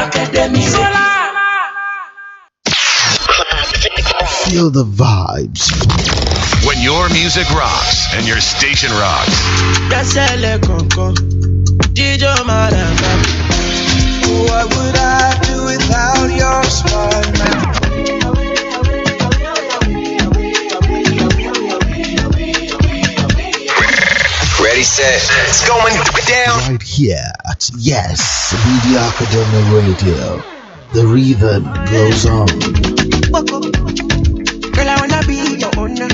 Academy. Feel the vibes. When your music rocks and your station rocks. What would I do without your smile now? Ready, set, it's going down. Right here at Yes Media Academy Radio. The rhythm goes on. Girl, I wanna be your owner.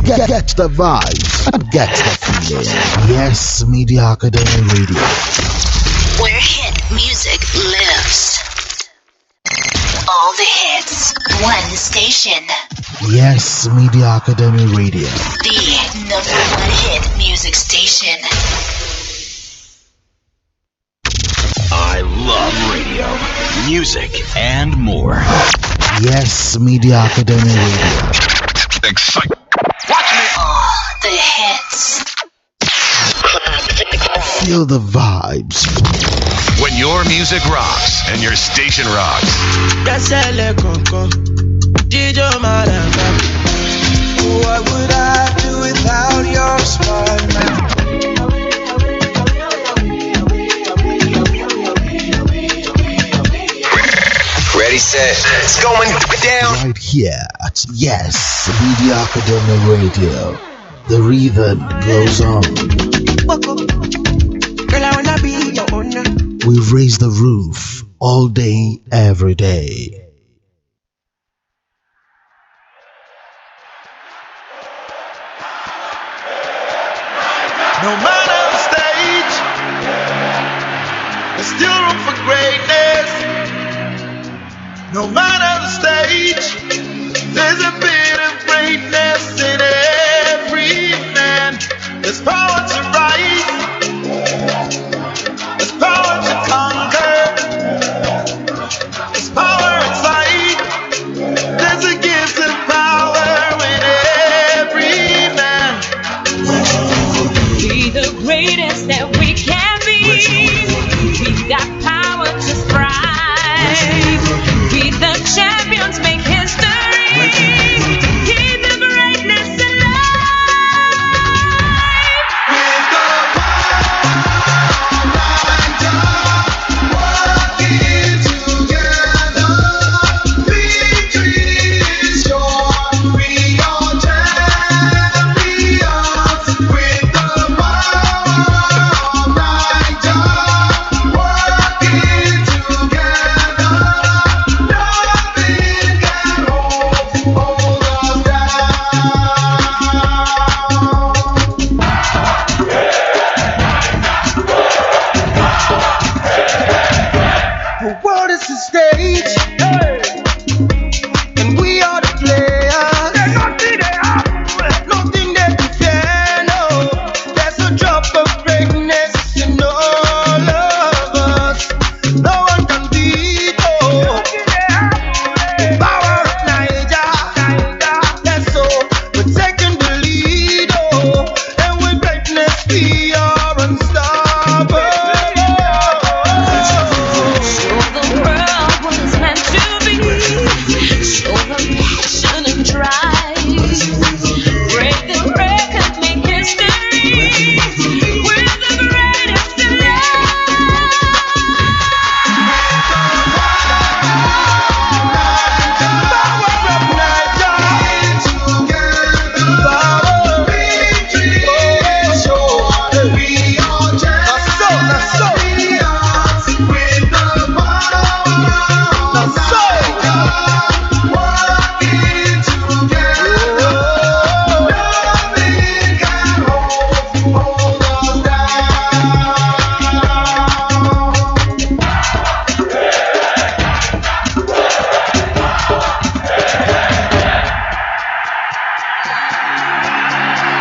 Get the vibes and get the feeling. Yes Media Academy Radio. Where hit music lives. All the hits, one station. Yes Media Academy Radio. The #1 hit music station. I love radio, music, and more. Yes Media Academy Radio. Excite. Watch me. All the hits. Feel the vibes. When your music rocks and your station rocks. What would I do without your smile now? Ready, set, it's going down. Right here at Yes Media Academy Radio. The rhythm goes on. Girl, I wanna be your owner. We raise the roof all day, every day. No matter the stage, there's still room for greatness. No matter the stage, there's a bit of greatness in every man. There's power to rise, there's power to conquer, there's power inside, there's a gift of power in every man. Be the greatest that we can be. We've got power to strive. Be the champions, make history. Keep the greatness alive. With the working together, victory is yours. We are champions. With the power of Niger, working together, nothing can hold us down. The world is the stage, and we are the players. Nothing that we fear, no. There's a drop of greatness in all of us. No one can beat, oh. The power of Niger, yes, so we're taking the lead, oh. And with greatness we are unstoppable. Show the world what it's meant to be. Show them passion and drive. Break the record, make history. We're the greatest alive.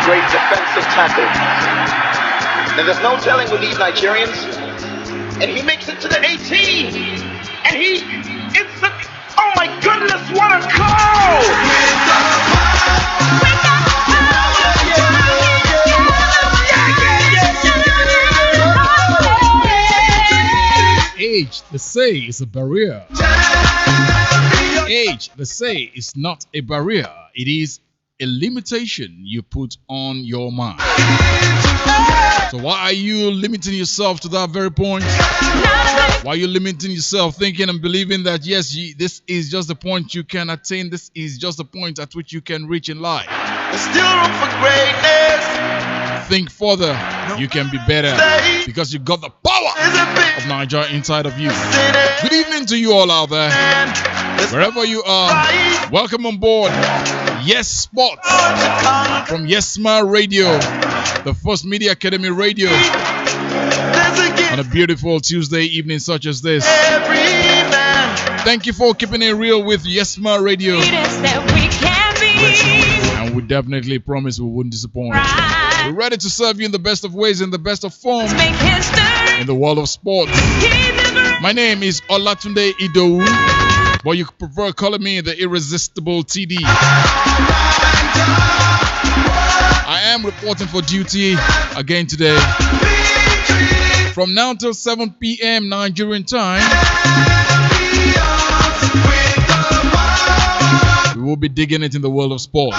Great defensive tackle. And there's no telling with these Nigerians. And he makes it to the 18. And it's the, oh my goodness, what a call! Age, they say, is a barrier. Age, they say, is not a barrier. It is a limitation you put on your mind. So why are you limiting yourself to that very point? Why are you limiting yourself, thinking and believing that yes, this is just the point you can attain, this is just the point at which you can reach in life? There's still room for greatness. Think further, you can be better because you got the power of Nigeria inside of you. Good evening to you all out there. Wherever you are, welcome on board Yes Sports from Yesma Radio, the first Media Academy radio, on a beautiful Tuesday evening such as this. Thank you for keeping it real with Yesma Radio. And we definitely promise we wouldn't disappoint. We're ready to serve you in the best of ways, in the best of forms, in the world of sports. My name is Olatunde Idowu, but you prefer calling me the irresistible TD. I am reporting for duty again today. From now till 7 p.m. Nigerian time, we will be digging it in the world of sports.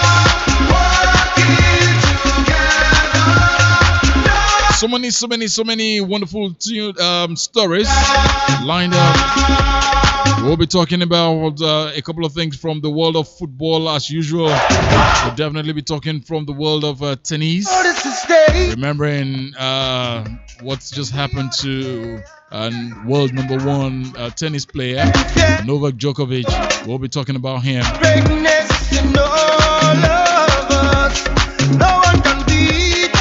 So many wonderful stories lined up. We'll be talking about a couple of things from the world of football as usual. We'll definitely be talking from the world of tennis. Remembering what's just happened to world number one tennis player, Novak Djokovic. We'll be talking about him. No one can beat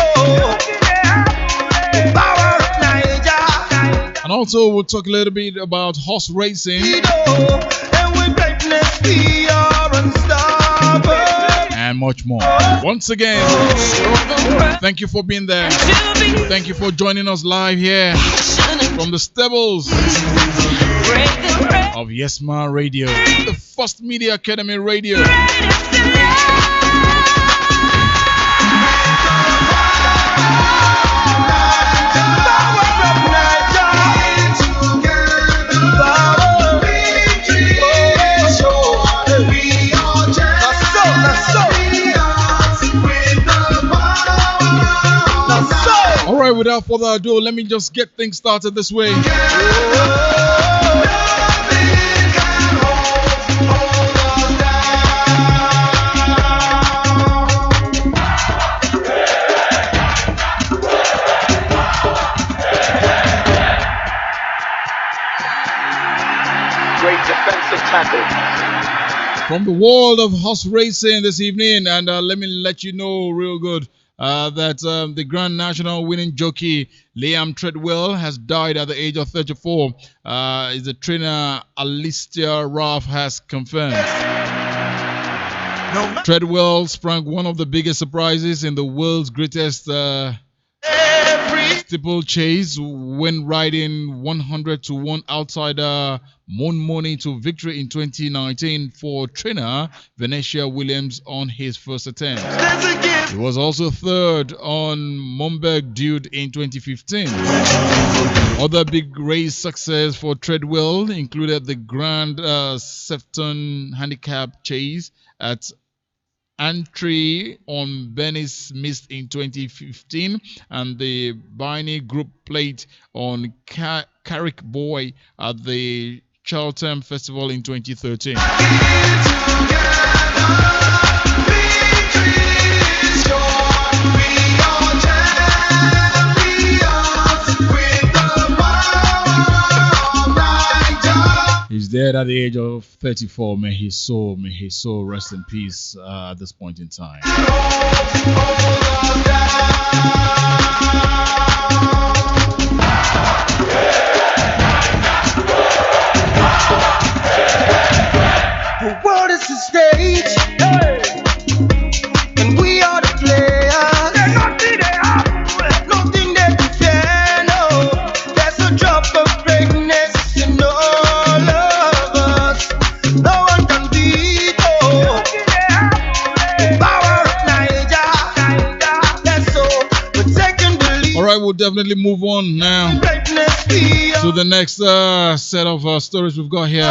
And also we'll talk a little bit about horse racing and much more. Once again, thank you for being there. Thank you for joining us live here from the stables of Yesma Radio, the first Media Academy radio. All right, without further ado, let me just get things started this way. Great defensive tackle. From the world of horse racing this evening, and let me let you know real good that the Grand National winning jockey Liam Treadwell has died at the age of 34. Is the trainer Alistair Raff has confirmed. Treadwell sprang one of the biggest surprises in the world's greatest steeplechase when riding 100-1 outsider Mon Money to victory in 2019 for trainer Venetia Williams on his first attempt. He was also third on Momberg Dude in 2015. Other big race success for Treadwell included the Grand Sefton Handicap Chase at Antrim on Venice Mist in 2015 and the Biney Group Plate on Carrick Boy at the Cheltenham Festival in 2013. He's dead at the age of 34. May his soul rest in peace at this point in time. The world is the stage, and we are the players. Nothing that you fear, no. There's a drop of greatness in all of us. No one can beat the power of Niger. That's so we're taking the lead. All right, we'll definitely move on now to the next set of stories we've got here.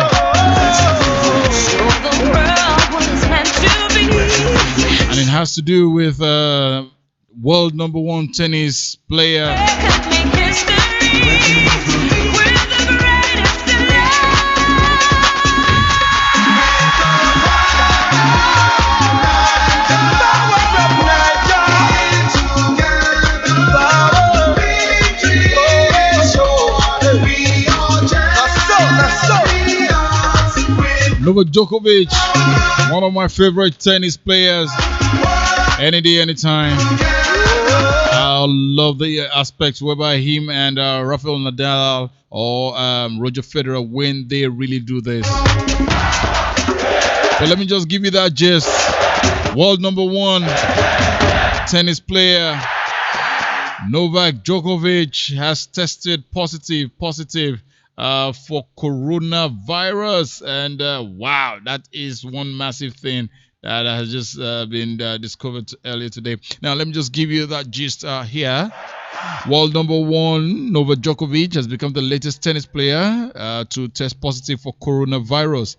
And it has to do with world number one tennis player. Novak Djokovic, one of my favorite tennis players. Any day, anytime. I love the aspects whereby him and Rafael Nadal or Roger Federer, when they really do this. But let me just give you that gist. World number one tennis player Novak Djokovic has tested positive for coronavirus, and wow, that is one massive thing that has just been discovered earlier today. Now, let me just give you that gist here. World number one Novak Djokovic has become the latest tennis player to test positive for coronavirus.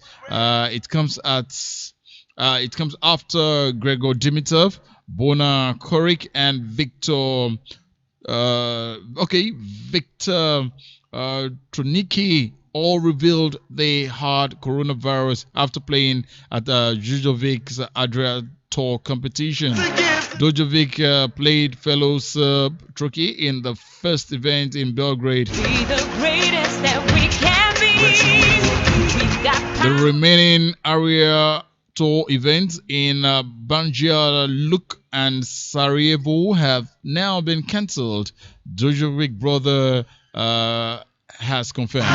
It comes after Gregor Dimitrov, Bona Koric, and Victor Tronicki all revealed they had coronavirus after playing at Djordjevic's Adria Tour competition. Djordjevic played fellow Serb Troicki in the first event in Belgrade. The remaining area Tour events in Banja Luka and Sarajevo have now been cancelled. Djordjevic brother has confirmed.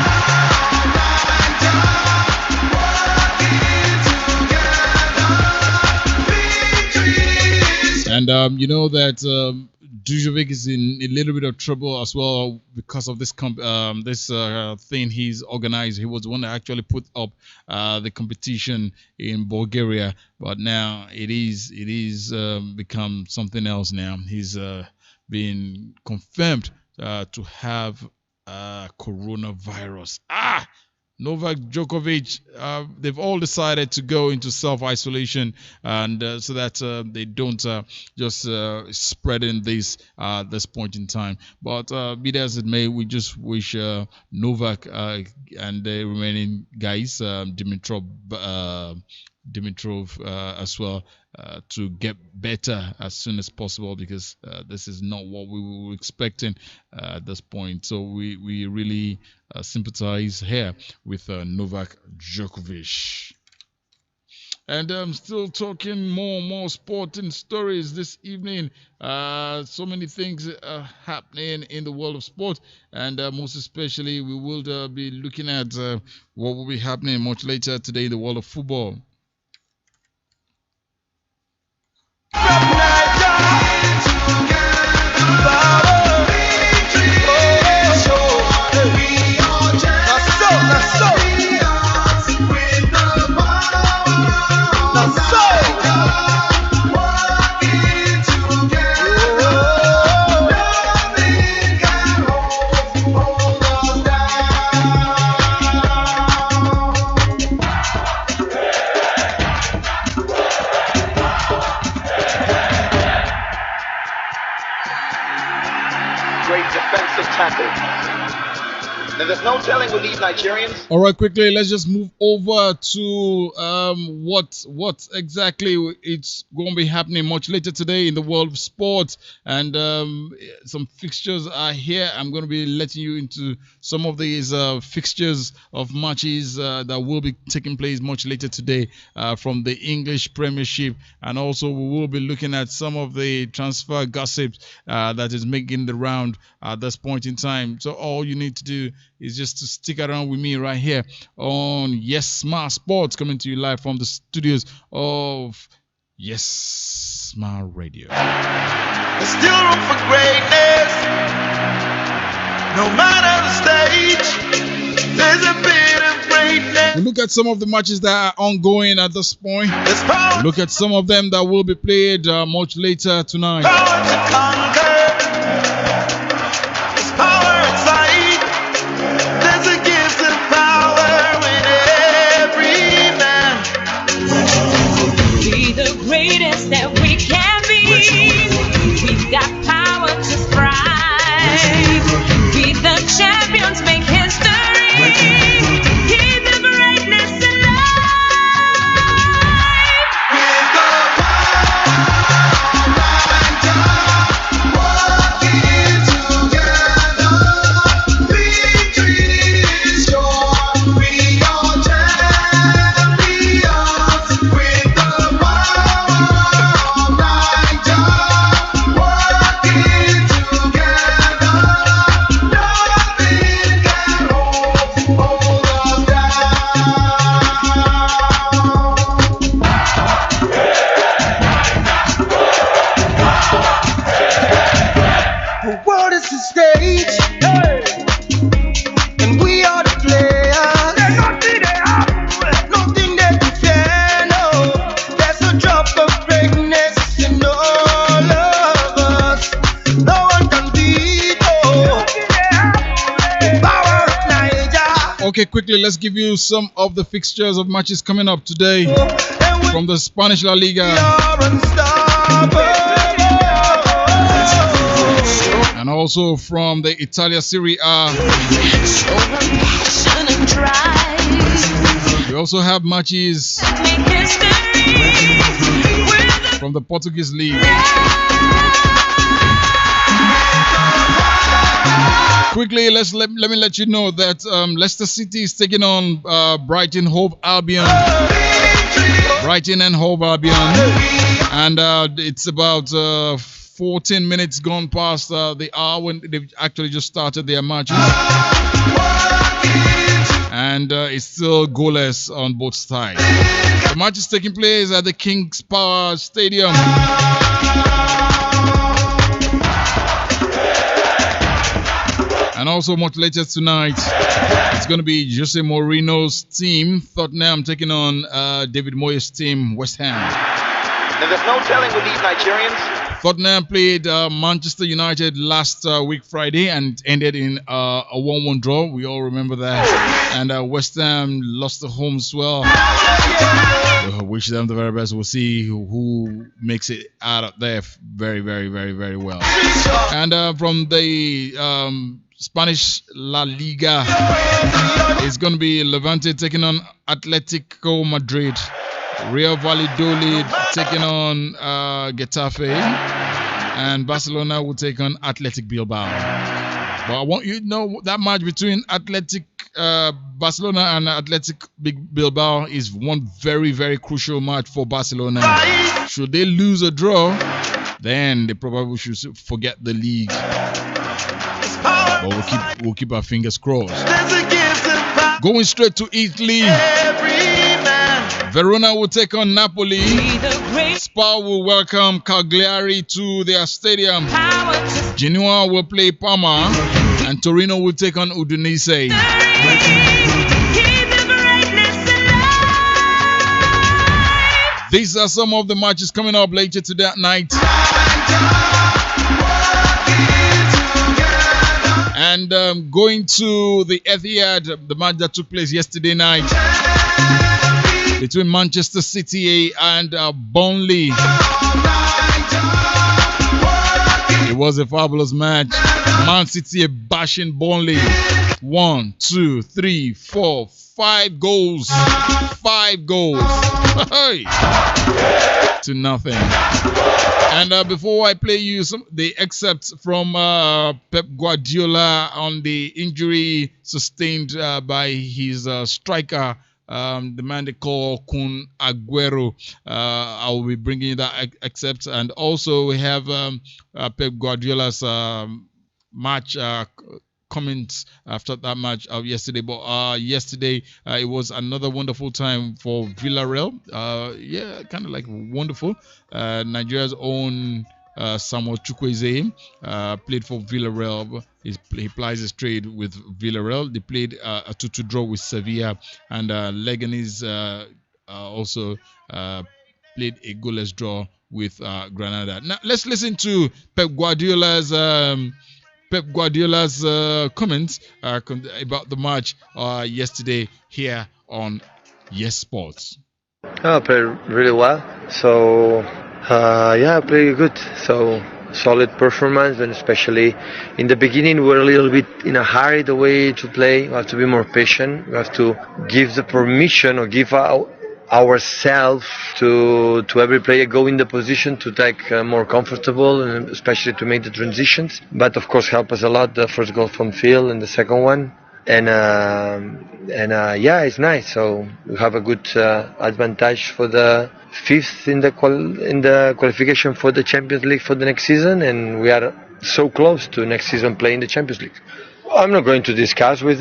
And you know that Djordjevic is in a little bit of trouble as well because of this thing he's organized. He was the one that actually put up the competition in Bulgaria, but now it is become something else. Now he's been confirmed to have coronavirus. Novak Djokovic, they've all decided to go into self-isolation, and so that they don't just spread in this point in time. But be that as it may, we just wish Novak and the remaining guys, Dimitrov as well, to get better as soon as possible, because this is not what we were expecting at this point. So we really sympathize here with Novak Djokovic. And I'm still talking more sporting stories this evening. So many things are happening in the world of sport, and most especially we will be looking at what will be happening much later today in the world of football. And there's no telling with these Nigerians. All right, quickly, let's just move over to what exactly it's going to be happening much later today in the world of sports. And some fixtures are here. I'm going to be letting you into some of these fixtures of matches that will be taking place much later today from the English Premiership. And also we will be looking at some of the transfer gossips that is making the round at this point in time. So all you need to do is just to stick around with me right here on Yes Smart Sports, coming to you live from the studios of Yes Smart Radio. There's still room for greatness. No matter the stage, there's a bit of greatness. We look at some of the matches that are ongoing at this point. Look at some of them that will be played much later tonight. Power to conquer. Okay, quickly, let's give you some of the fixtures of matches coming up today from the Spanish La Liga and also from the Italia Serie A. We also have matches from the Portuguese League. Quickly, let me let you know that Leicester City is taking on Brighton Hove Albion. Brighton and Hove Albion, and it's about 14 minutes gone past the hour when they've actually just started their matches, and it's still goalless on both sides. The match is taking place at the King's Power Stadium. And also much later tonight, it's going to be Jose Mourinho's team, Tottenham, taking on David Moyes' team, West Ham. Now, there's no telling with these Nigerians. Tottenham played Manchester United last week Friday and it ended in a 1-1 draw. We all remember that. And West Ham lost at home as well. We wish them the very best. We'll see who makes it out of there very, very, very, very well. And from the Spanish La Liga, it's going to be Levante taking on Atletico Madrid, Real Valladolid taking on Getafe, and Barcelona will take on Athletic Bilbao. But I want you to know that match between Barcelona and Athletic Bilbao is one very, very crucial match for Barcelona. Should they lose or draw, then they probably should forget the league. But we'll keep our fingers crossed. Going straight to Italy, Verona will take on Napoli. Spal will welcome Cagliari to their stadium. Genoa will play Parma, and Torino will take on Udinese. These are some of the matches coming up later today night. And going to the Etihad, the match that took place yesterday night between Manchester City and Burnley. It was a fabulous match. Man City bashing Burnley. 1, 2, 3, 4, 5 goals. 5 goals. To nothing. And before I play you the excerpts from Pep Guardiola on the injury sustained by his striker, the man they call Kun Aguero, I will be bringing you that excerpt. And also we have Pep Guardiola's match comments after that match of yesterday. But yesterday it was another wonderful time for Villarreal. Kind of like wonderful. Nigeria's own Samuel Chukwueze played for Villarreal. He plies his trade with Villarreal. They played a 2-2 draw with Sevilla, and Leganés also played a goalless draw with Granada. Now let's listen to Pep Guardiola's comments about the match yesterday here on Yes Sports. I played really well. So, I played good. So, solid performance, and especially in the beginning, we were a little bit in a hurry the way to play. We have to be more patient. We have to give the permission or give ourselves to every player go in the position to take more comfortable, and especially to make the transitions. But of course, help us a lot the first goal from Phil and the second one. And it's nice. So we have a good advantage for the fifth in the qualification for the Champions League for the next season, and we are so close to next season playing the Champions League. I'm not going to discuss with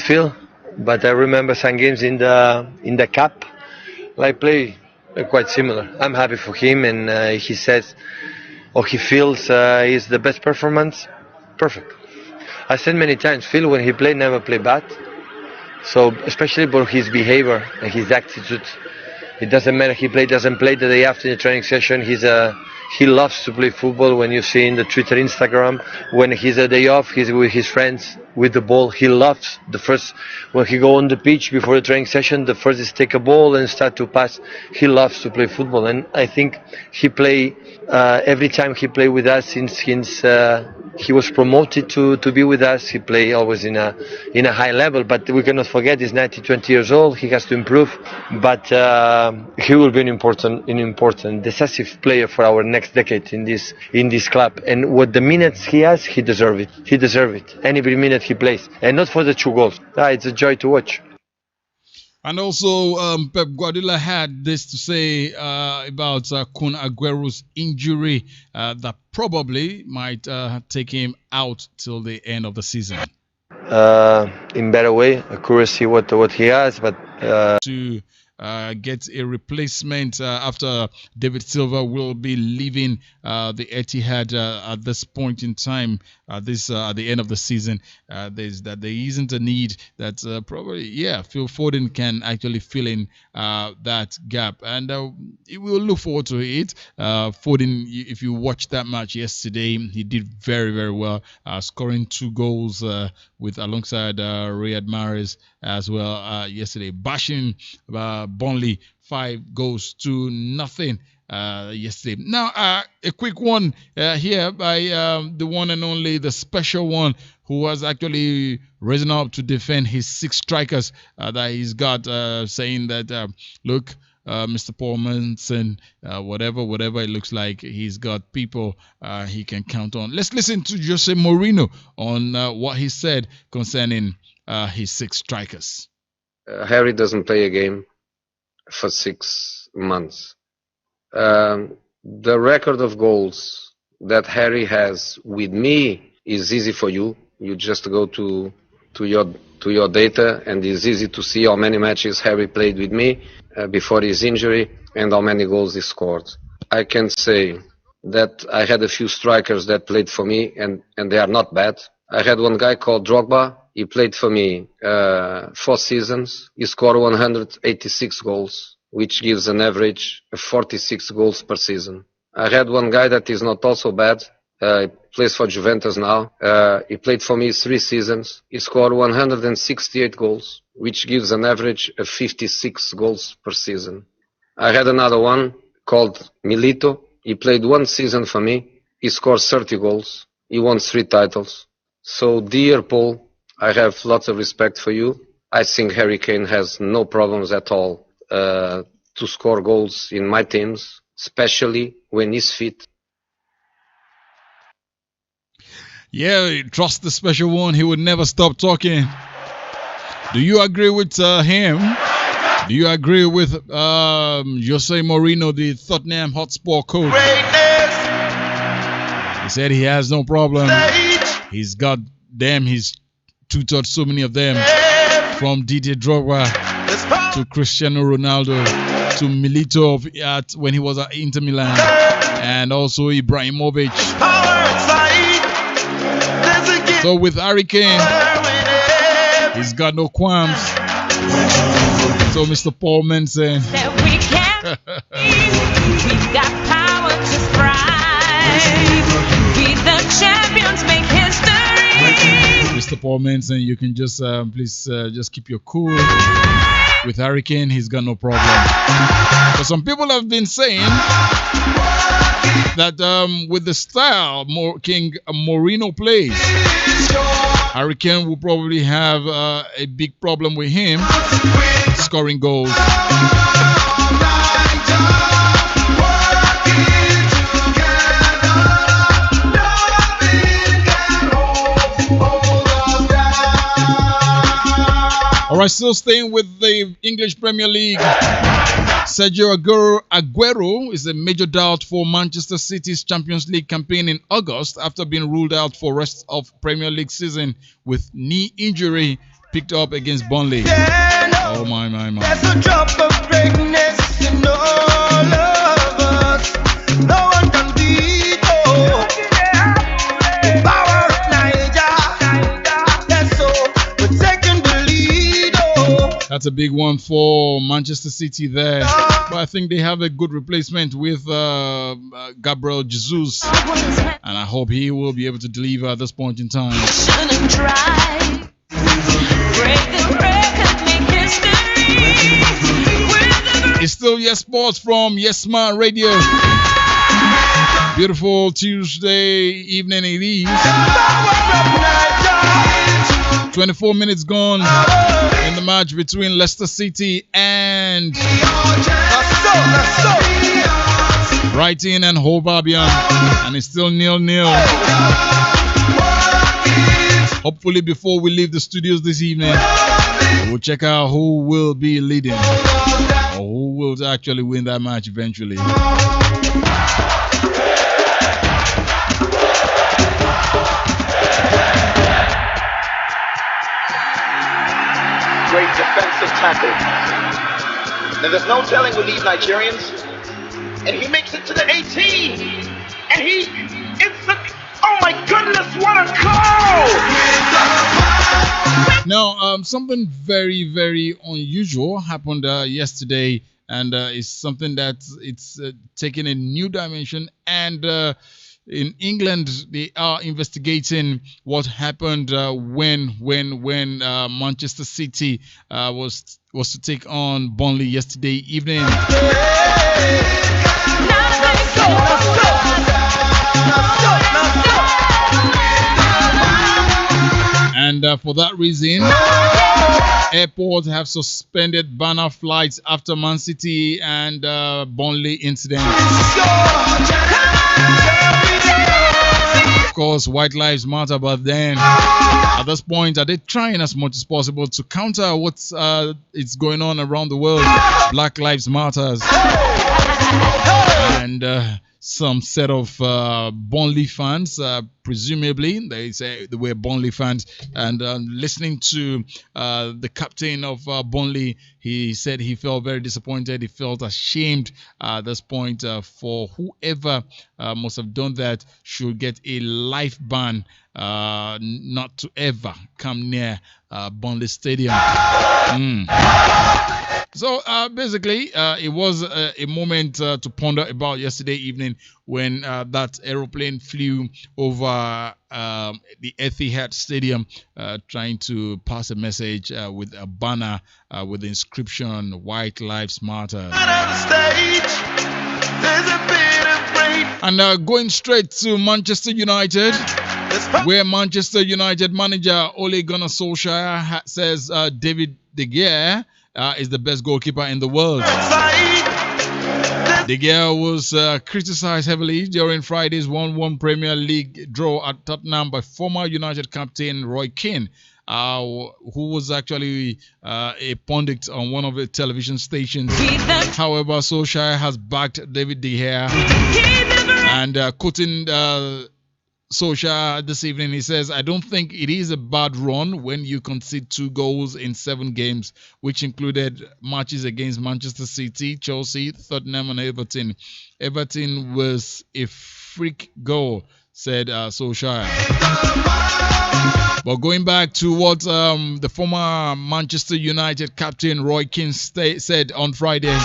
Phil, but I remember some games in the cup. Like play quite similar. I'm happy for him, and he says, or he feels is the best performance. Perfect. I said many times, Phil, when he played, never play bad. So especially about his behavior and his attitude, it doesn't matter. He play, doesn't play the day after the training session. He's He loves to play football. When you see in the Twitter, Instagram, when he's a day off, he's with his friends with the ball. He loves the first, when he go on the pitch before the training session, the first is take a ball and start to pass. He loves to play football, and I think he play every time he play with us since he was promoted to be with us. He play always in a high level, but we cannot forget he's 20 years old. He has to improve, but he will be an important decisive player for our next decade in this club. And what the minutes he has, he deserve it. He deserve it. Every minute he plays, and not for the 2 goals. It's a joy to watch. And also, Pep Guardiola had this to say about Kun Aguero's injury that probably might take him out till the end of the season. In better way, accuracy, what he has, but to get a replacement after David Silva will be leaving the Etihad at this point in time. At the end of the season, there isn't a need that probably Phil Foden can actually fill in that gap, and we will look forward to it. Foden, if you watched that match yesterday, he did very, very well, scoring 2 goals alongside Riyad Mahrez as well yesterday, bashing Burnley 5-0 yesterday. Now, a quick one here by the one and only, the special one, who was actually risen up to defend his 6 strikers that he's got, saying that, look, Mr. Paul Manson, whatever it looks like, he's got people he can count on. Let's listen to Jose Mourinho on what he said concerning his 6 strikers. Harry doesn't play a game for 6 months. The record of goals that Harry has with me is easy for you. You just go to your data, and it's easy to see how many matches Harry played with me before his injury and how many goals he scored. I can say that I had a few strikers that played for me, and they are not bad. I had one guy called Drogba. He played for me 4 seasons. He scored 186 goals, which gives an average of 46 goals per season. I had one guy that is not also bad. He plays for Juventus now. He played for me 3 seasons. He scored 168 goals, which gives an average of 56 goals per season. I had another one called Milito. He played 1 season for me. He scored 30 goals. He won 3 titles. So, dear Paul, I have lots of respect for you. I think Harry Kane has no problems at all to score goals in my teams, especially when he's fit. Yeah, trust the special one. He would never stop talking. Do you agree with him? Do you agree with Jose Mourinho, the Tottenham Hotspur coach? He said he has no problem. He's got them. He's tutored so many of them, from Didier Drogba to Cristiano Ronaldo to Milito when he was at Inter Milan, and also Ibrahimovic. So with Harry Kane, he's got no qualms. So Mr. Paul Manson, We've got power to strive. Be the champions, make history. Mr. Paul Manson, you can just please just keep your cool. With Harry Kane, he's got no problem. But some people have been saying that with the style King Mourinho plays, Harry Kane will probably have a big problem with him scoring goals. All right, still staying with the English Premier League. Sergio Aguero is a major doubt for Manchester City's Champions League campaign in August after being ruled out for rest of Premier League season with knee injury picked up against Burnley. Oh my. There's a drop of greatness in all of us. No one can beat the power of Niger. That's so we're taking the lead. That's a big one for Manchester City there. But I think they have a good replacement with Gabriel Jesus. And I hope he will be able to deliver at this point in time. It's still Yes Sports from Yes Smart Radio. Beautiful Tuesday evening it is. 24 minutes gone in the match between Leicester City and Brighton and Hove Albion, and it's still 0-0. Hopefully before we leave the studios this evening, we'll check out who will be leading or who will actually win that match eventually. Great defensive tackle. Now there's no telling with these Nigerians. And he makes it to the 18. And it's the, oh my goodness, what a goal! Now, something very, very unusual happened yesterday, and it's something that it's taking a new dimension. And in England, they are investigating what happened when Manchester City was to take on Burnley yesterday evening. And for that reason, airports have suspended banner flights after Man City and Burnley incident. Of course, White Lives Matter, but then at this point, are they trying as much as possible to counter what's it's going on around the world? Black Lives Matters. And some set of Burnley fans, presumably they say they were Burnley fans, and listening to the captain of Burnley, he said he felt very disappointed. He felt ashamed at this point. For whoever must have done that should get a life ban, not to ever come near Burnley Stadium. So basically, it was a moment to ponder about yesterday evening when that aeroplane flew over the Etihad Stadium, trying to pass a message with a banner with the inscription "White Lives Matter." And going straight to Manchester United, where Manchester United manager Ole Gunnar Solskjaer says David De Gea is the best goalkeeper in the world. De Gea was criticized heavily during Friday's 1-1 Premier League draw at Tottenham by former United captain Roy Keane, who was actually a pundit on one of the television stations. However, Solskjaer has backed David De Gea, and quoting Solskjaer this evening, he says, "I don't think it is a bad run when you concede 2 goals in 7 games, which included matches against Manchester City, Chelsea, Tottenham and Everton. Everton was a freak goal," said Solskjaer. But going back to what the former Manchester United captain Roy Keane said on Friday,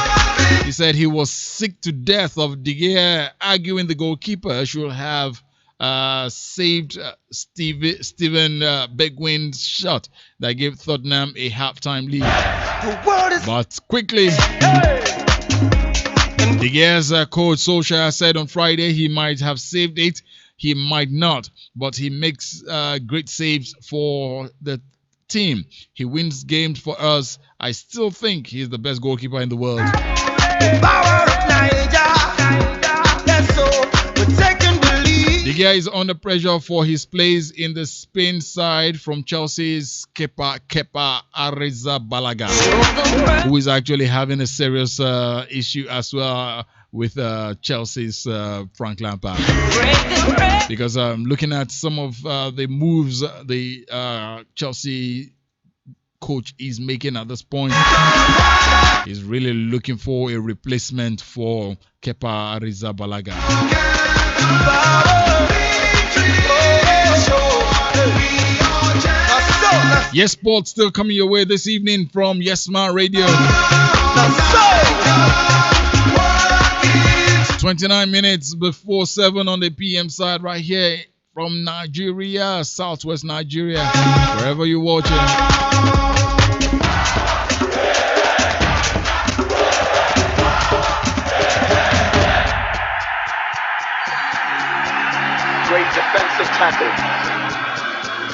he said he was sick to death of De Gea arguing the goalkeeper should have saved Steven Bergwijn's shot that gave Tottenham a halftime lead. But quickly, De Gea's coach Solskjaer said on Friday he might have saved it, he might not, but he makes great saves for the team. He wins games for us. I still think he's the best goalkeeper in the world. De Gea is under pressure for his place in the Spain side from Chelsea's Kepa Arrizabalaga, who is actually having a serious issue as well with Chelsea's Frank Lampard. Because looking at some of the moves the Chelsea coach is making at this point, he's really looking for a replacement for Kepa Arrizabalaga. Yes, sports still coming your way this evening from Yes Man Radio. 29 minutes before 7 on the PM side right here from Nigeria, Southwest Nigeria, wherever you're watching. Great defensive tackle.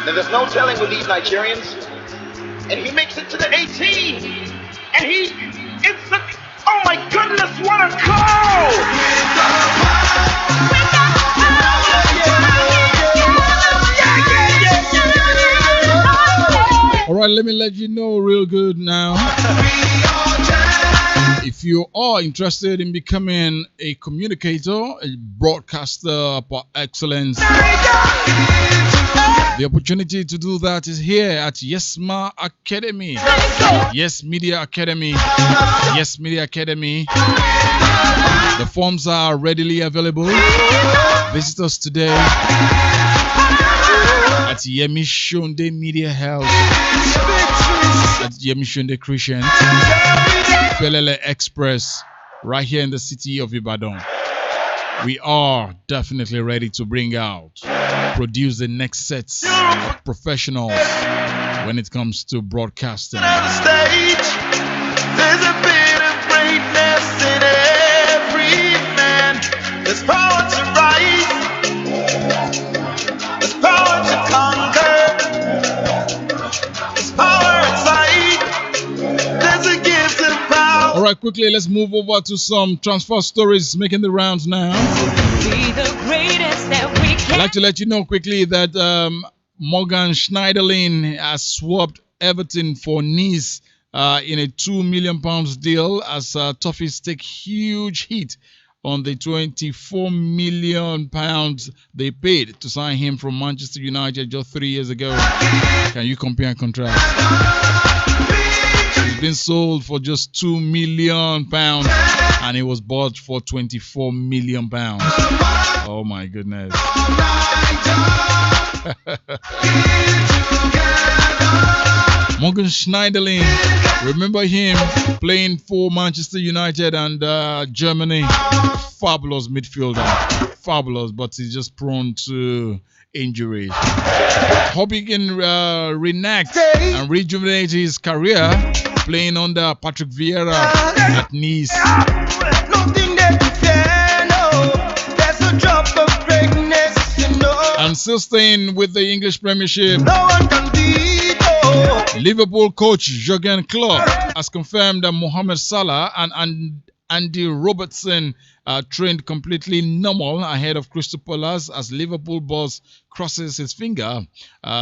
And there's no telling with these Nigerians. And he makes it to the 18. And it's the, oh my goodness, what a goal! All right, let me let you know real good now. If you are interested in becoming a communicator, a broadcaster par excellence, the opportunity to do that is here at Yesma Academy. Yes Media Academy. Yes Media Academy. The forms are readily available. Visit us today at Yemi Sonde Media Health, at Yemi Sonde Christian, Pelele Express, right here in the city of Ibadan. We are definitely ready to produce the next sets of professionals when it comes to broadcasting. There's a bit of greatness in every man. There's power to rise. There's power to conquer. There's power inside. There's a gift of power. All right, quickly, let's move over to some transfer stories making the rounds now. Be the greatest that we can. I'd like to let you know quickly that Morgan Schneiderlin has swapped Everton for Nice in a £2 million deal as Toffees take huge hit on the £24 million they paid to sign him from Manchester United just 3 years ago. Can you compare and contrast? He's been sold for just £2 million and he was bought for £24 million. Oh my goodness. Morgan Schneiderlin, remember him playing for Manchester United and Germany. Fabulous midfielder. Fabulous, but he's just prone to injuries. Hope he can reenact and rejuvenate his career playing under Patrick Vieira at Nice. Nothing that you can know. There's a drop of greatness, you know. And still staying with the English Premiership, No one can beat. Oh. Liverpool coach Jurgen Klopp has confirmed that Mohamed Salah and Andy Robertson trained completely normal ahead of Crystal Palace as Liverpool boss crosses his finger.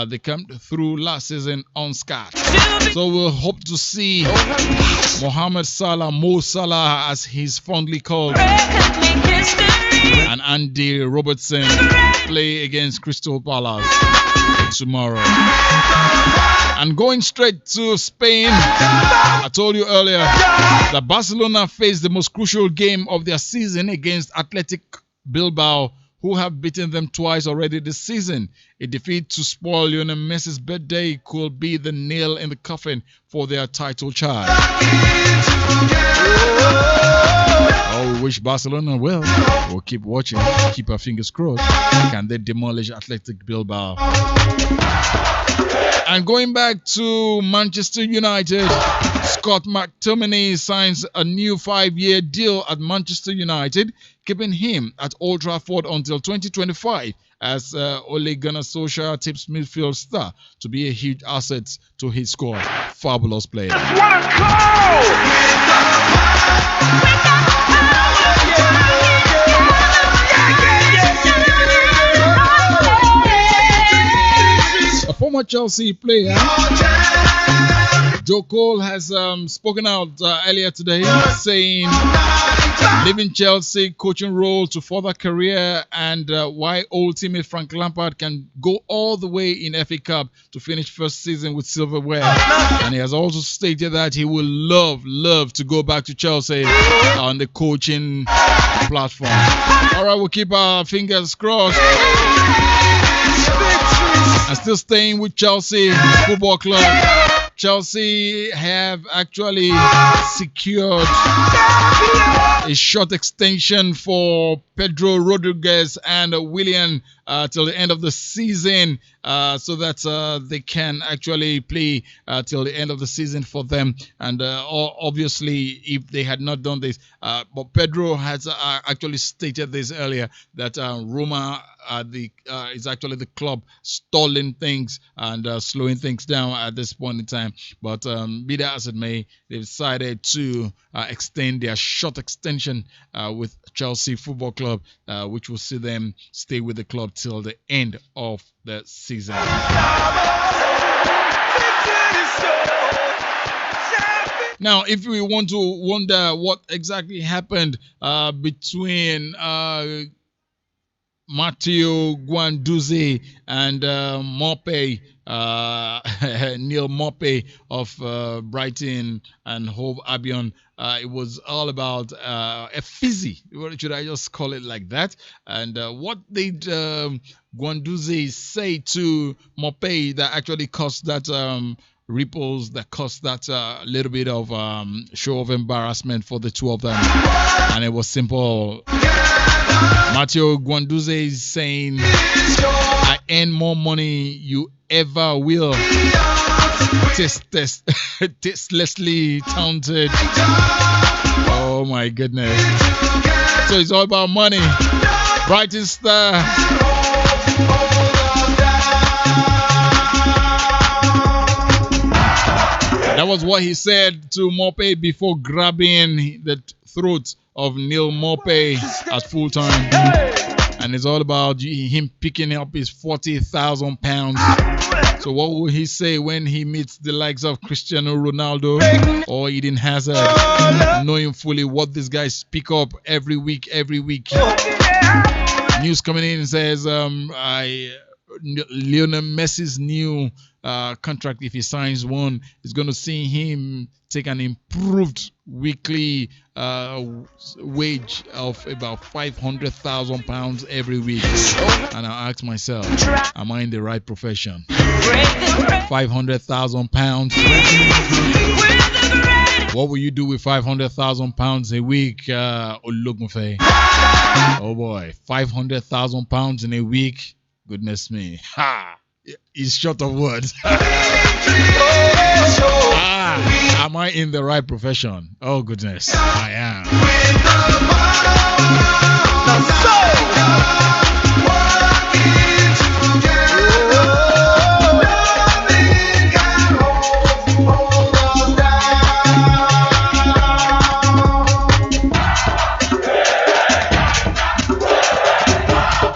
They came through last season unscathed. So we'll hope to see Mohamed Salah, Mo Salah as he's fondly called, and Andy Robertson play against Crystal Palace tomorrow. And going straight to Spain, I told you earlier that Barcelona faced the most crucial game of their season against Athletic Bilbao, who have beaten them twice already this season. A defeat to spoil Lionel Messi's birthday could be the nail in the coffin for their title charge. Oh, we wish Barcelona well. We'll keep watching, keep our fingers crossed. Can they demolish Athletic Bilbao? And going back to Manchester United, Scott McTominay signs a new 5-year deal at Manchester United, keeping him at Old Trafford until 2025 as Ole Gunnar Solskjaer tips midfield star to be a huge asset to his squad. Fabulous player. What a goal! A former Chelsea player, Joe Cole, has spoken out earlier today saying leaving Chelsea coaching role to further career and why old teammate Frank Lampard can go all the way in FA Cup to finish first season with silverware. And he has also stated that he will love to go back to Chelsea on the coaching platform. All right, we'll keep our fingers crossed. And still staying with Chelsea Football Club. Chelsea have actually secured a short extension for Pedro Rodriguez and Willian till the end of the season, so that they can actually play till the end of the season for them. And obviously, if they had not done this, but Pedro has actually stated this earlier that Roma is actually the club stalling things and slowing things down at this point in time. But be that as it may, they decided to extend their short extension with Chelsea Football Club, which will see them stay with the club till the end of the season. Now, if we want to wonder what exactly happened between Matteo Guendouzi and Mopé, Neil Mopé of Brighton and Hove Albion, it was all about a fizzy. Should I just call it like that? And what did Guendouzi say to Mopé that actually caused that ripples, that caused that little bit of show of embarrassment for the two of them? And it was simple. Matteo Guendouzi is saying, I earn more money you ever will. Tastelessly talented. Oh my goodness. So it's all about money. Brighton star. That was what he said to Mopé before grabbing the throat of Neil Mopé at full time. And it's all about him picking up his £40,000. So what will he say when he meets the likes of Cristiano Ronaldo or Eden Hazard, knowing fully what these guys pick up every week? News coming in says Lionel Messi's new contract, if he signs one, is going to see him take an improved weekly wage of about £500,000 every week. And I ask myself, am I in the right profession? £500,000. What will you do with £500,000 a week, Olugmufe? Oh boy, £500,000 in a week. Goodness me. Ha! He's short of words. Am I in the right profession? Oh goodness, I am.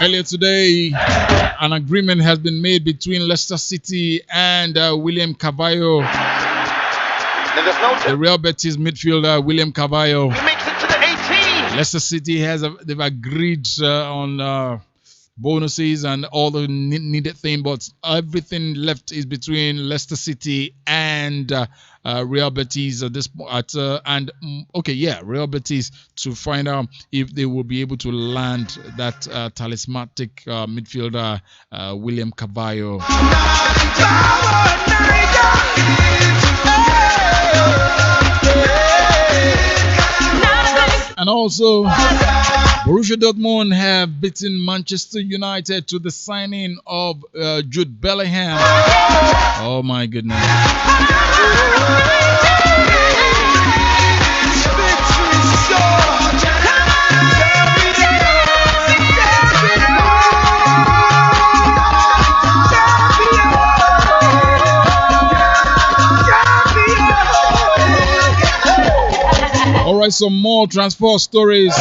Earlier today, an agreement has been made between Leicester City and William Carvalho. The Real Betis midfielder William Carvalho. He makes it to the 18. Leicester City they've agreed on bonuses and all the needed thing, but everything left is between Leicester City and Real Betis at this Real Betis, to find out if they will be able to land that talismanic midfielder William Carvalho. And also, Borussia Dortmund have beaten Manchester United to the signing of Jude Bellingham. Oh my goodness. All right, some more transfer stories,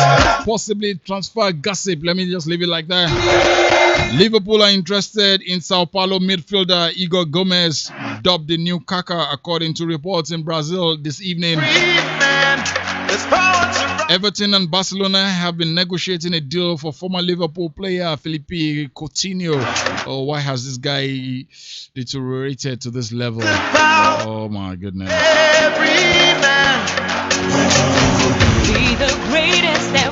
possibly transfer gossip. Let me just leave it like that. Liverpool are interested in Sao Paulo midfielder Igor Gomes, dubbed the new Kaka, according to reports in Brazil this evening. Everton and Barcelona have been negotiating a deal for former Liverpool player Felipe Coutinho. Oh, why has this guy deteriorated to this level? Oh my goodness.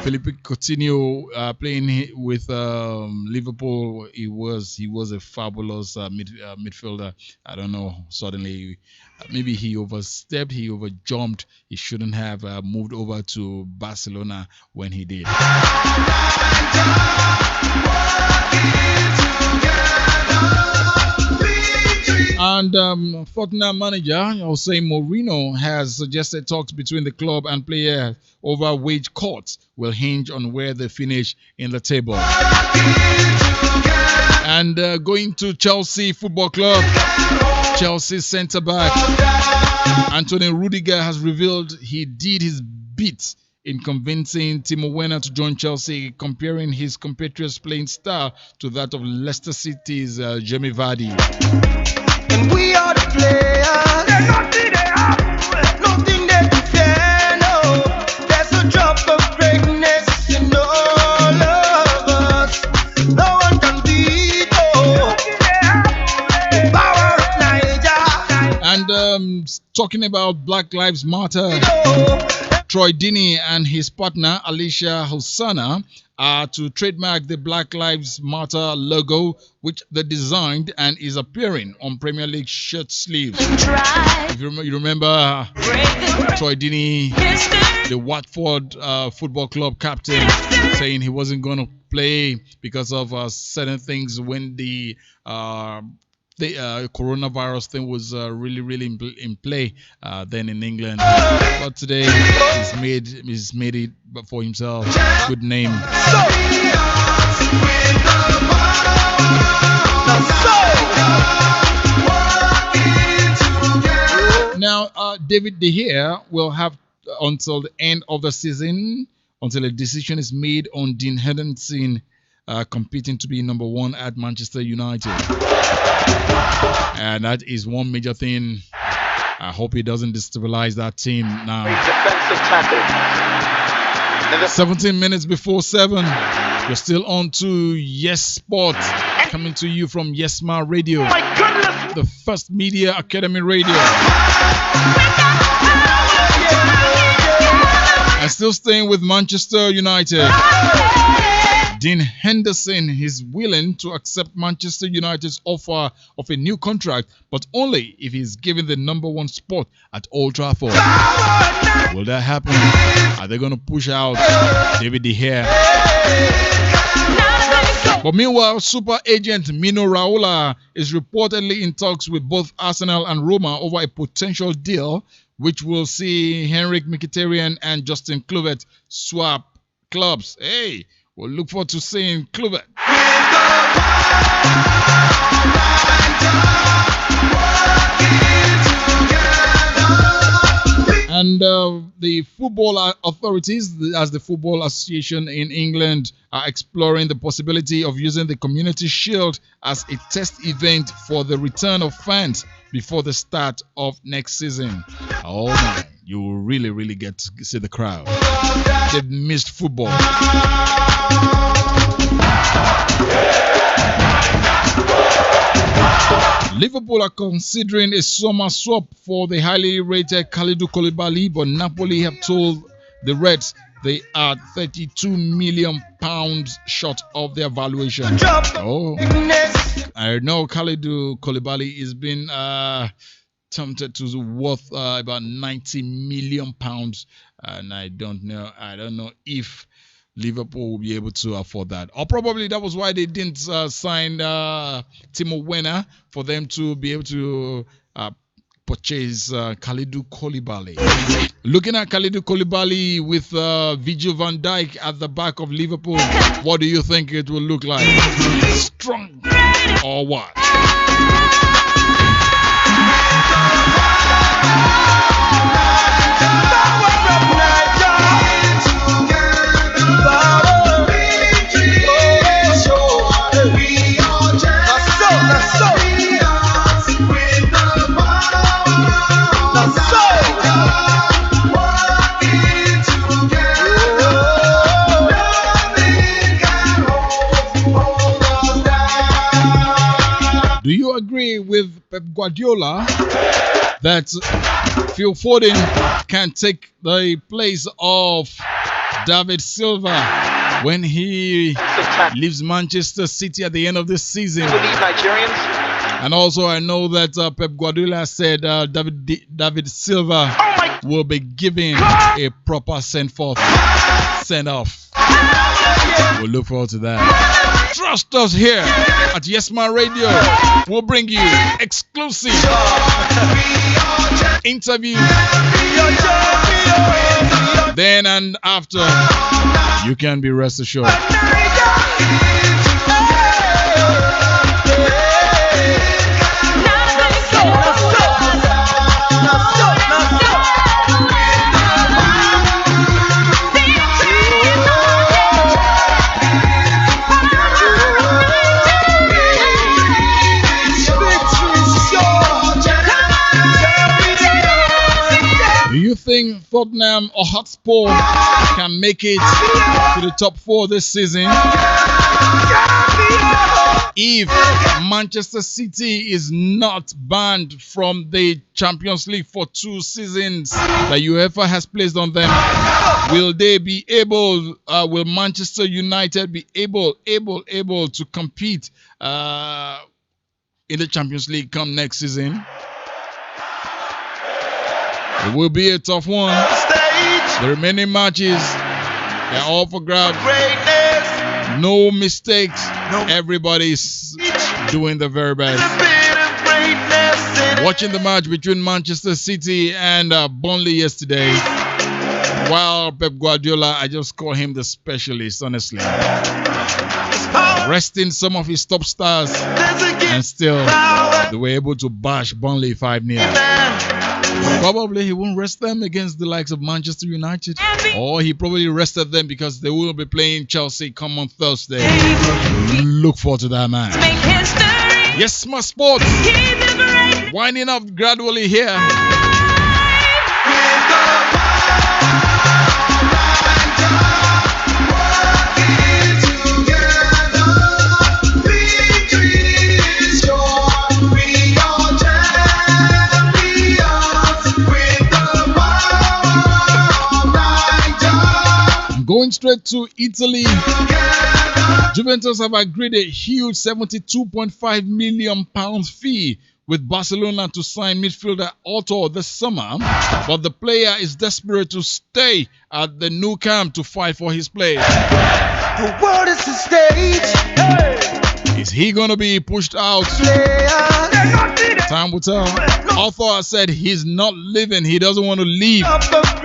Philippe Coutinho playing with Liverpool, he was a fabulous midfielder. I don't know. Suddenly, maybe he overstepped, he overjumped. He shouldn't have moved over to Barcelona when he did. And Tottenham manager Jose Mourinho has suggested talks between the club and player over wage cuts will hinge on where they finish in the table. And going to Chelsea Football Club, Chelsea centre-back Antonio Rudiger has revealed he did his bit in convincing Timo Werner to join Chelsea, comparing his compatriots' playing style to that of Leicester City's Jamie Vardy. And we are the players. There's nothing they have, nothing they defend. No, there's a drop of greatness in all of us. No one can beat the power of Niger. And talking about Black Lives Matter, Troy Deeney and his partner Alicia Hosanna are to trademark the Black Lives Matter logo, which they designed and is appearing on Premier League shirt sleeves. If you remember Troy Deeney, the Watford Football Club captain, saying he wasn't going to play because of certain things when the coronavirus thing was really in play then in England. But today he's made it for himself. Good name. Now David De Gea will have until the end of the season, until a decision is made on Dean Henderson competing to be number one at Manchester United. And that is one major thing. I hope he doesn't destabilize that team now. 17 minutes before 7. You're still on to Yes Sport, coming to you from Yes Ma Radio, the first media academy radio. And still staying with Manchester United. Dean Henderson is willing to accept Manchester United's offer of a new contract, but only if he's given the number one spot at Old Trafford. Will that happen? Are they going to push out David De Gea? But meanwhile, super agent Mino Raiola is reportedly in talks with both Arsenal and Roma over a potential deal, which will see Henrik Mkhitaryan and Justin Kluivert swap clubs. Hey! We'll look forward to seeing Kluivert. And the football authorities, as the Football Association in England, are exploring the possibility of using the Community Shield as a test event for the return of fans before the start of next season. Oh man, you will really get to see the crowd. They've missed football. Liverpool are considering a summer swap for the highly rated Kalidou Koulibaly, but Napoli have told the Reds they are £32 million short of their valuation. Oh, I know Kalidou Koulibaly has been tempted to worth about £90 million, and I don't know if Liverpool will be able to afford that. Or probably that was why they didn't sign Timo Werner, for them to be able to purchase Kalidou Koulibaly. Looking at Kalidou Koulibaly with Virgil van Dijk at the back of Liverpool, what do you think it will look like? Strong or what? Do you agree with Pep Guardiola that Phil Foden can take the place of David Silva when he leaves Manchester City at the end of this season. And also, I know that Pep Guardiola said David Silva will be given a proper send-off. We'll look forward to that. Trust us here at Yes Man Radio. We'll bring you exclusive interviews. Then and after, you can be rest assured. Do you think Tottenham or Hotspur can make it to the top 4 this season? If Manchester City is not banned from the Champions League for 2 seasons that UEFA has placed on them, will they be able? Will Manchester United be able to compete in the Champions League come next season? It will be a tough one. The remaining matches, they're all for grabs. No mistakes. Everybody's doing the very best. Watching the match between Manchester City and Burnley yesterday, while Pep Guardiola, I just call him the specialist, honestly. Resting some of his top stars, and still they were able to bash Burnley 5-0. Probably he won't rest them against the likes of Manchester United, or he probably rested them because they will be playing Chelsea come on Thursday. Look forward to that, man. Yes, my sports. Winding up gradually here. Going straight to Italy, Juventus have agreed a huge £72.5 million fee with Barcelona to sign midfielder Otto this summer, but the player is desperate to stay at the Nou Camp to fight for his place. The world is the stage. Is he going to be pushed out? Time will tell. Otto has said he's not leaving. He doesn't want to leave.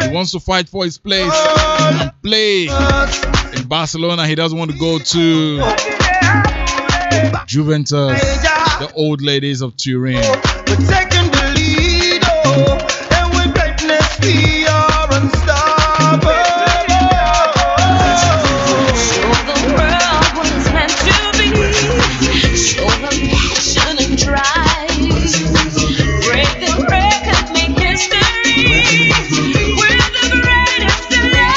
He wants to fight for his place and play in Barcelona. He doesn't want to go to Juventus, the old ladies of Turin. We're taking the lead, and with greatness we are unstoppable. Show the world what it's meant to be. Show them passion and drive. Break the record, make history. We're the greatest alive.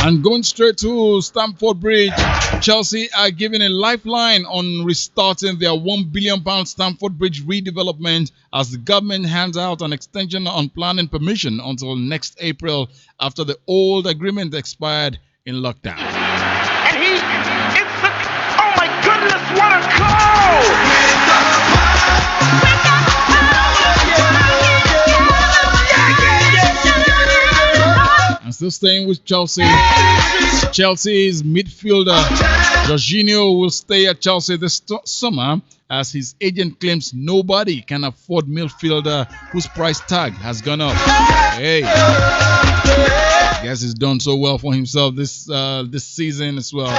And going straight to Stamford Bridge, Chelsea are giving a lifeline on restarting their £1 billion Stamford Bridge redevelopment as the government hands out an extension on planning permission until next April after the old agreement expired in lockdown. And oh my goodness, what a goal! And still staying with Chelsea, Chelsea's midfielder Jorginho will stay at Chelsea this summer as his agent claims nobody can afford midfielder whose price tag has gone up. Hey, I guess he's done so well for himself this season as well.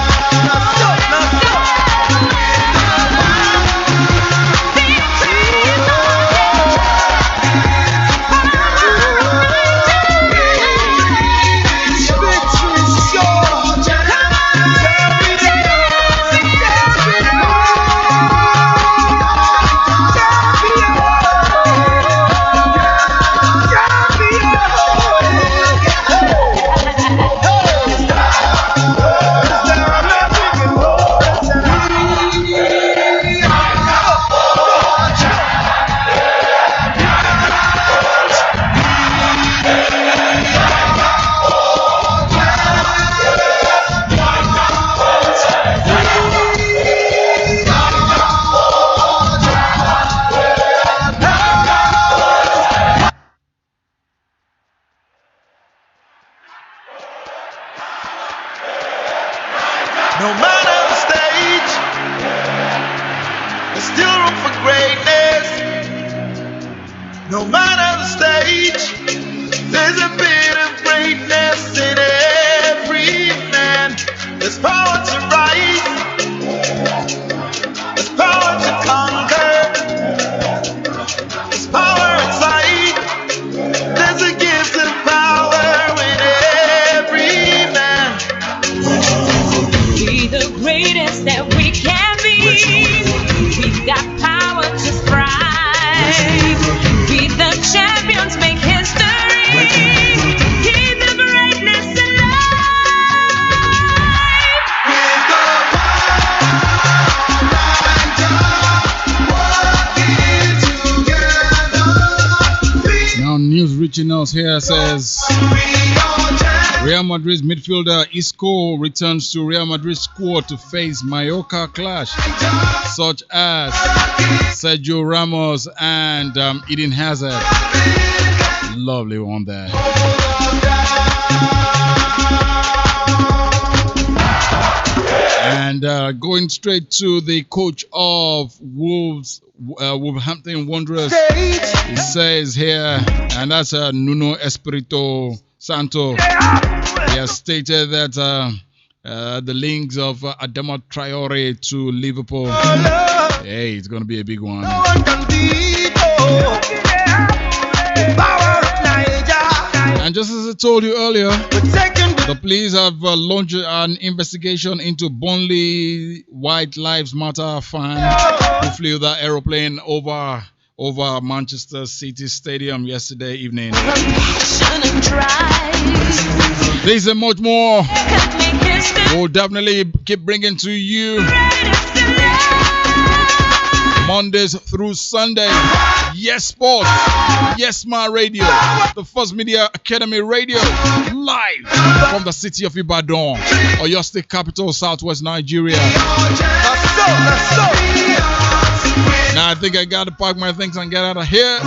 No matter the stage, there's still room for greatness. No matter the stage, there's a bit of greatness in every man. There's power to rise, there's power to conquer, there's power inside, there's a gift of power in every man. Be the greatest that we can be. We've got power to strive. Be the champions, make history. Keep the greatness alive. With the power working together, Now, news reaching us here says Real Madrid's midfielder Isco returns to Real Madrid squad to face Mallorca clash, such as Sergio Ramos and Eden Hazard. Lovely one there. And going straight to the coach of Wolverhampton Wanderers, he says here, and that's Nuno Espirito Santo. He has stated that the links of Adama Traore to Liverpool, hey, it's going to be a big one. no one can beat the power of Niger. And just as I told you earlier, We're taking the police have launched an investigation into Burnley White Lives Matter fan who flew that aeroplane over Manchester City Stadium yesterday evening. Passion and drive. There's a much more. Make history. We'll definitely keep bringing to you Greatest alive. Mondays through Sunday. Yes Sports, Yes Ma Radio, the First Media Academy Radio, live from the city of Ibadan, or your state capital, Southwest Nigeria. Now I think I gotta pack my things and get out of here.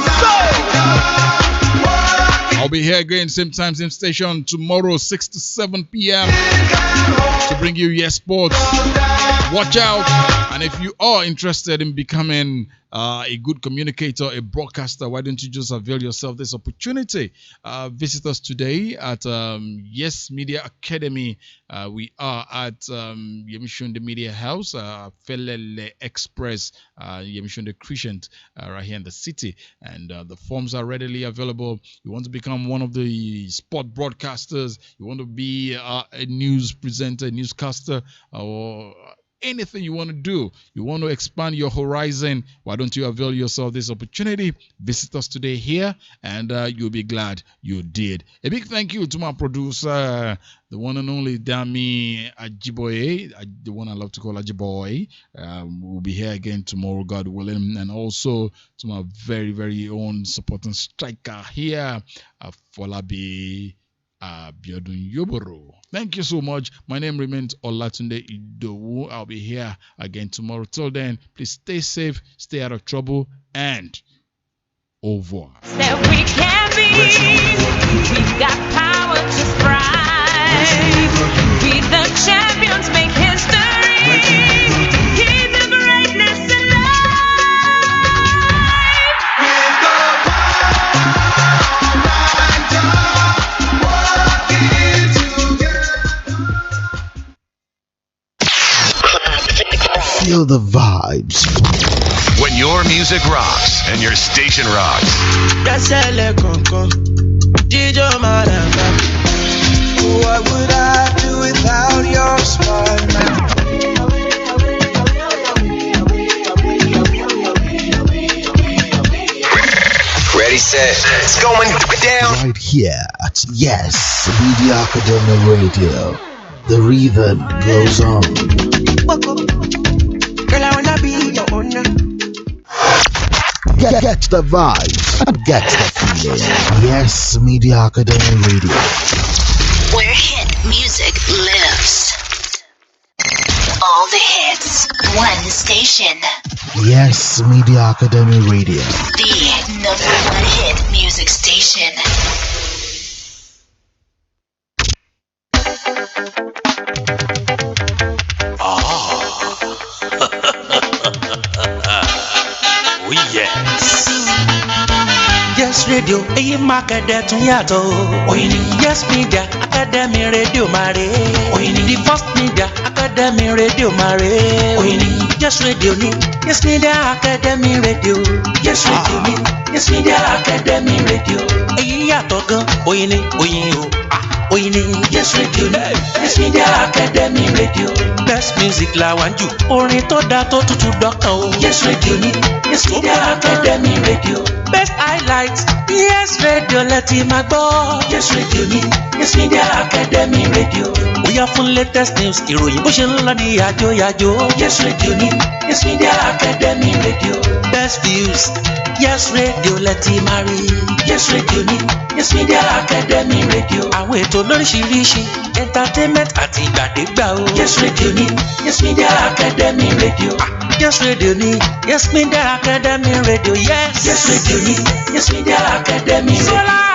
I'll be here again, same time, same station tomorrow, 6 to 7 p.m. to bring you Yes Sports. Watch out, and if you are interested in becoming a good communicator, a broadcaster, why don't you just avail yourself this opportunity? Visit us today at Yes Media Academy. We are at Yemi Sonde Media House, Felele Express, Yemi Sonde Crescent, right here in the city. And the forms are readily available. You want to become one of the sport broadcasters, you want to be a news presenter, a newscaster, or anything you want to do, you want to expand your horizon, why don't you avail yourself this opportunity? Visit us today here, and you'll be glad you did. A big thank you to my producer, the one and only Dami Ajiboye, the one I love to call Ajiboye. We'll be here again tomorrow, God willing, and also to my very, very own supporting striker here, Folabi Biodun Yoboro. Thank you so much. My name remains Olatunde Idowu. I'll be here again tomorrow. Till then, please stay safe, stay out of trouble, and au revoir. That we can be. We've got power to strive. Be the champions, make history. Keep the greatness alive. with the Feel the vibes. When your music rocks and your station rocks. What would I do without your smile now? Ready, set, it's going down. Right here at Yes Media Academy Radio. The rhythm goes on. Girl, I wanna be your owner. Get the vibes and get the feeling. Yes Media Academy Radio. Where hit music lives. All the hits, one station. Yes Media Academy Radio. The #1 hit music station. Radio èyí máa kẹ̀dẹ̀ tún yàtọ̀ o. Oyin ni Yes Media Academy Radio máa rè é. Oyin ni the first media Academy Radio máa rè é. Oyin ni Yes Radio ni Yes Media Academy Radio. Yes Radio ni Yes Media Academy Radio. Èyí yàtọ̀ gan oyin ni oyin o. Oyin ni Yes Radio ni Yes Media Academy Radio. Best music la wá ń jù orin tó dáa tó tutù dọ́kàn o. Yes Radio ni Yes Media Academy Radio. Best highlights Yes Radio lẹ́tì máa gbọ́. Yes Radio ni Yes Media Academy Radio. Bóyá fún latest news ìròyìn bó ṣe ń lọ ní yàjóyàjó. Yes Radio ni Yes Media Academy Radio. Best views Yes Radio lẹ́tì máa rí. Yes Radio ni Yes Media Academy Radio. Àwọn ètò lóríṣiríṣi entertainment àti ìgbàdégbà o. Yes Radio ni Yes Media Academy Radio. Yes Radio ni Yes Media Academy Radio. Yes Radio ni Yes Media Academy Radio.